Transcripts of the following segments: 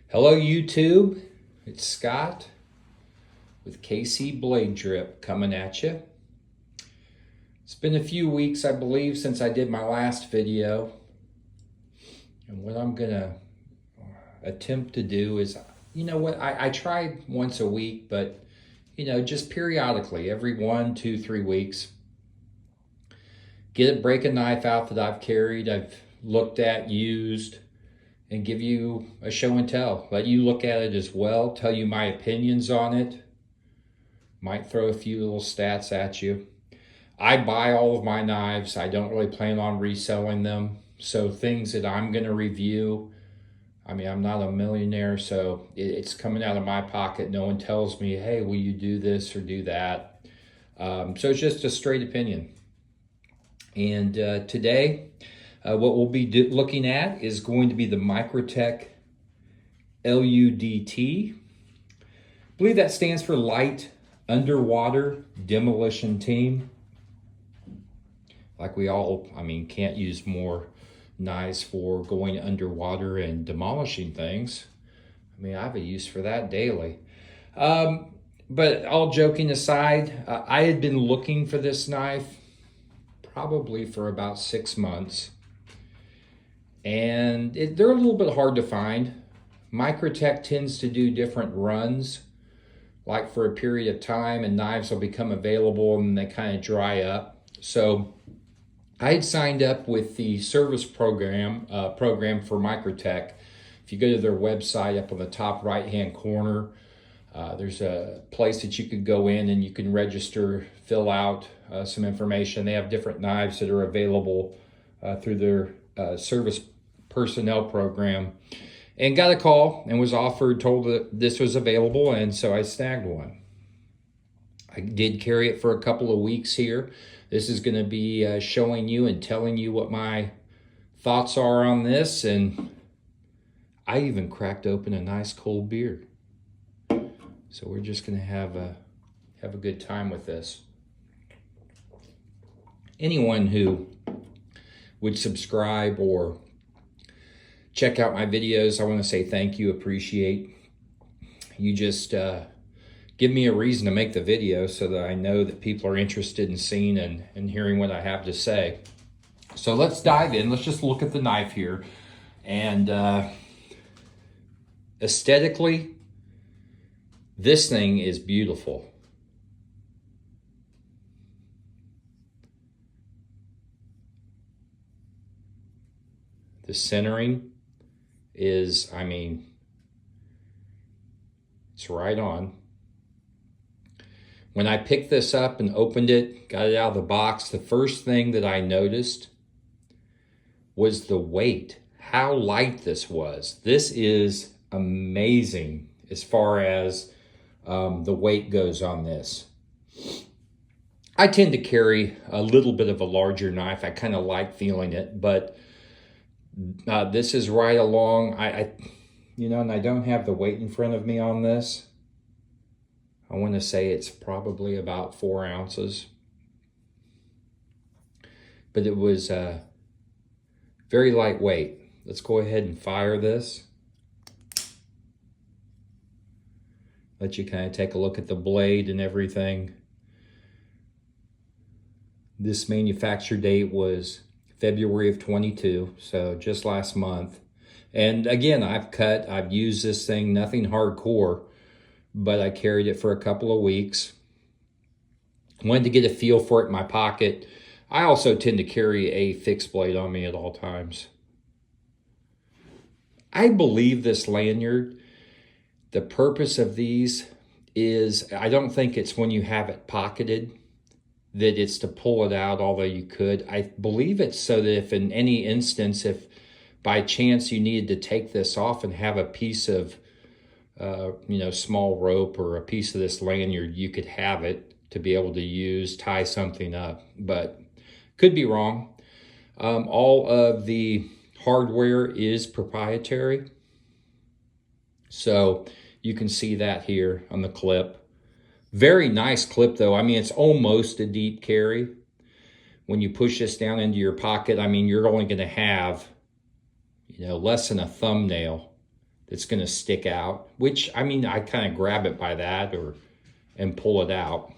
Hello YouTube, it's Scott with KC Blade Drip coming at you. It's been a few weeks, I believe, since I did my last video. And what I'm gonna attempt to do is, you know what, I tried once a week, but just periodically, every 1, 2, 3 weeks, break a knife out that I've carried, I've looked at, used, and give you a show and tell. Let you look at it as well, tell you my opinions on it. Might throw a few little stats at you. I buy all of my knives. I don't really plan on reselling them. So things that I'm gonna review, I mean, I'm not a millionaire, so it's coming out of my pocket. No one tells me, hey, will you do this or do that? So it's just a straight opinion. And today, what we'll be looking at is going to be the Microtech LUDT. I believe that stands for Light Underwater Demolition Team. Like we all, can't use more knives for going underwater and demolishing things. I have a use for that daily. But all joking aside, I had been looking for this knife probably for about 6 months. And they're a little bit hard to find. Microtech tends to do different runs, like for a period of time, and knives will become available and they kind of dry up. So I had signed up with the service program for Microtech. If you go to their website, up on the top right-hand corner, there's a place that you could go in and you can register, fill out some information. They have different knives that are available through their service personnel program, and got a call and was told that this was available, and so I snagged one. I did carry it for a couple of weeks here. This is going to be showing you and telling you what my thoughts are on this, and I even cracked open a nice cold beer. So we're just going to have a good time with this. Anyone who would subscribe or check out my videos, I want to say thank you, appreciate. You just give me a reason to make the video so that I know that people are interested in seeing and hearing what I have to say. So let's dive in. Let's just look at the knife here. And aesthetically, this thing is beautiful. The centering is, it's right on. When I picked this up and opened it, got it out of the box, the first thing that I noticed was the weight, how light this was. This is amazing as far as the weight goes on this. I tend to carry a little bit of a larger knife. I kind of like feeling it, but this is right along. And I don't have the weight in front of me on this. I want to say it's probably about 4 ounces. But it was very lightweight. Let's go ahead and fire this. Let you kind of take a look at the blade and everything. This manufacture date was February of 22, so just last month. And again, I've used this thing, nothing hardcore, but I carried it for a couple of weeks. Wanted to get a feel for it in my pocket. I also tend to carry a fixed blade on me at all times. I believe this lanyard, the purpose of these is, I don't think it's when you have it pocketed that it's to pull it out, although you could. I believe it's so that if in any instance, if by chance you needed to take this off and have a piece of, small rope or a piece of this lanyard, you could have it to be able to use, tie something up, but could be wrong. All of the hardware is proprietary. So you can see that here on the clip. Very nice clip though. It's almost a deep carry. When you push this down into your pocket, you're only going to have, less than a thumbnail that's going to stick out, which, I mean, I kind of grab it by that and pull it out.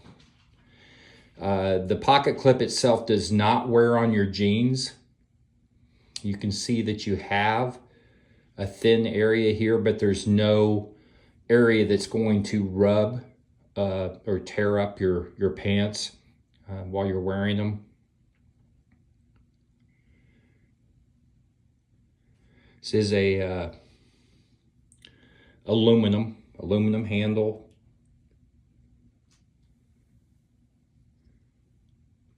The pocket clip itself does not wear on your jeans. You can see that you have a thin area here, but there's no area that's going to rub or tear up your pants while you're wearing them. This is a aluminum handle.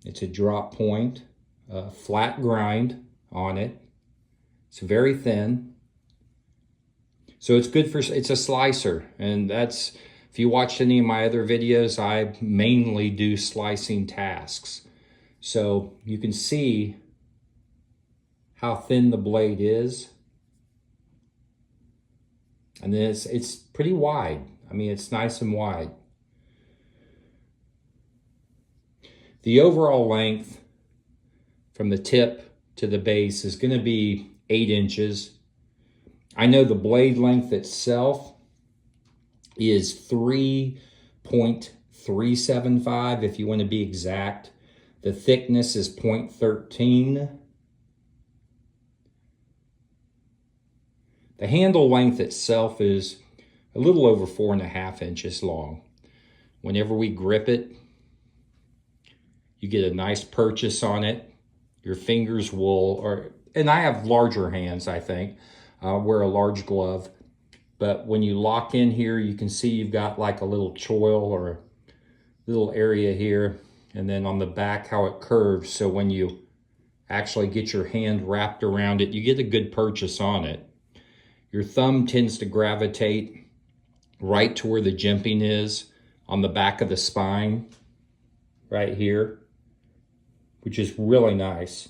It's a drop point, flat grind on it. It's very thin. So it's good for, it's a slicer. And that's, if you watched any of my other videos, I mainly do slicing tasks. So you can see how thin the blade is. And then it's pretty wide. I mean, it's nice and wide. The overall length from the tip to the base is going to be 8 inches. I know the blade length itself is 3.375 if you want to be exact. The thickness is 0.13. The handle length itself is a little over 4.5 inches long. Whenever we grip it, you get a nice purchase on it. Your fingers will, and I have larger hands, I think. I'll wear a large glove. But when you lock in here, you can see you've got like a little choil or a little area here. And then on the back, how it curves. So when you actually get your hand wrapped around it, you get a good purchase on it. Your thumb tends to gravitate right to where the jimping is on the back of the spine, right here, which is really nice.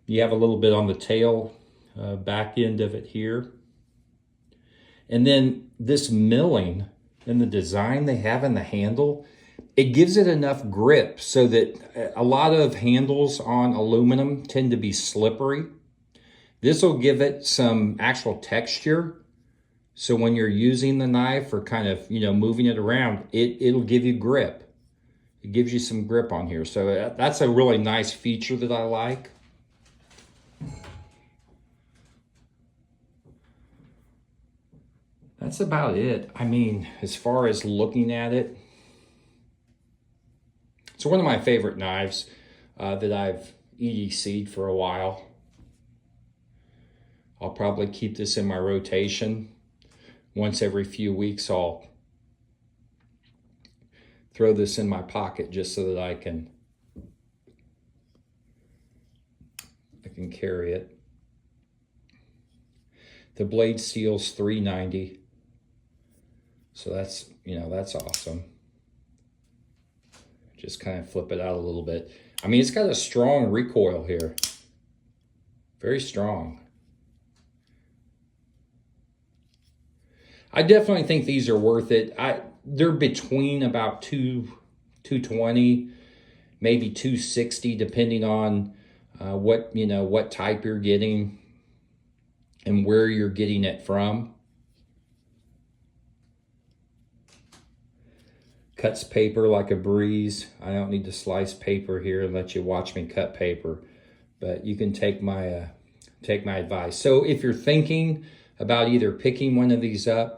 You have a little bit on the tail, back end of it here. And then this milling and the design they have in the handle, it gives it enough grip so that a lot of handles on aluminum tend to be slippery. This will give it some actual texture. So when you're using the knife or kind of, you know, moving it around, it'll give you grip. It gives you some grip on here. So that's a really nice feature that I like. That's about it. I mean, as far as looking at it, it's one of my favorite knives that I've EDC'd for a while. I'll probably keep this in my rotation. Once every few weeks, I'll throw this in my pocket just so that I can carry it. The blade steel's $3.90. So that's, you know, that's awesome. Just kind of flip it out a little bit. I mean, it's got a strong recoil here. Very strong. I definitely think these are worth it. They're between about $220, maybe $260, depending on what type you're getting and where you're getting it from. Cuts paper like a breeze. I don't need to slice paper here and let you watch me cut paper, but you can take my advice. So if you're thinking about either picking one of these up,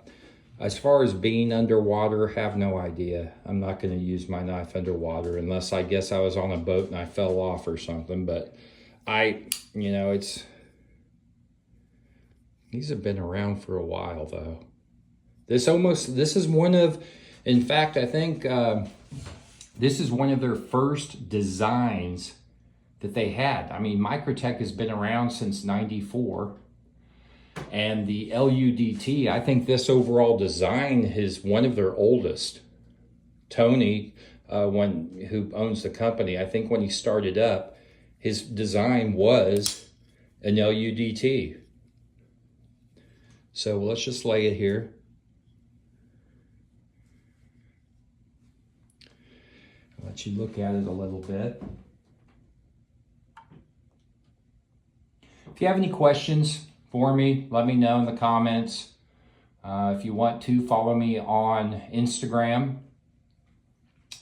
as far as being underwater, have no idea. I'm not going to use my knife underwater unless I guess I was on a boat and I fell off or something. But these have been around for a while though. This is one of, in fact, I think this is one of their first designs that they had. I mean, Microtech has been around since '94. And the LUDT, I think this overall design is one of their oldest. Tony, who owns the company, I think when he started up, his design was an LUDT. So let's just lay it here. I'll let you look at it a little bit. If you have any questions, for me. Let me know in the comments. If you want to, follow me on Instagram.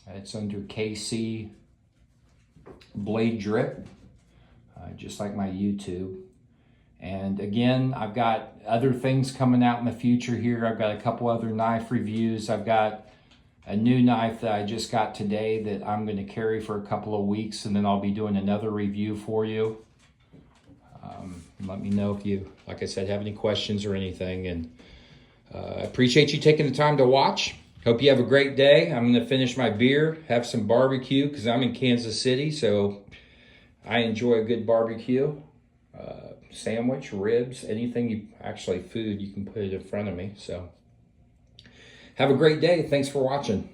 It's under KC Blade Drip, just like my YouTube. And again, I've got other things coming out in the future here. I've got a couple other knife reviews. I've got a new knife that I just got today that I'm going to carry for a couple of weeks, and then I'll be doing another review for you. Let me know if you, like I said, have any questions or anything. And I appreciate you taking the time to watch. Hope you have a great day. I'm going to finish my beer, have some barbecue, because I'm in Kansas City, so I enjoy a good barbecue. Sandwich, ribs, anything, food, you can put it in front of me. So have a great day. Thanks for watching.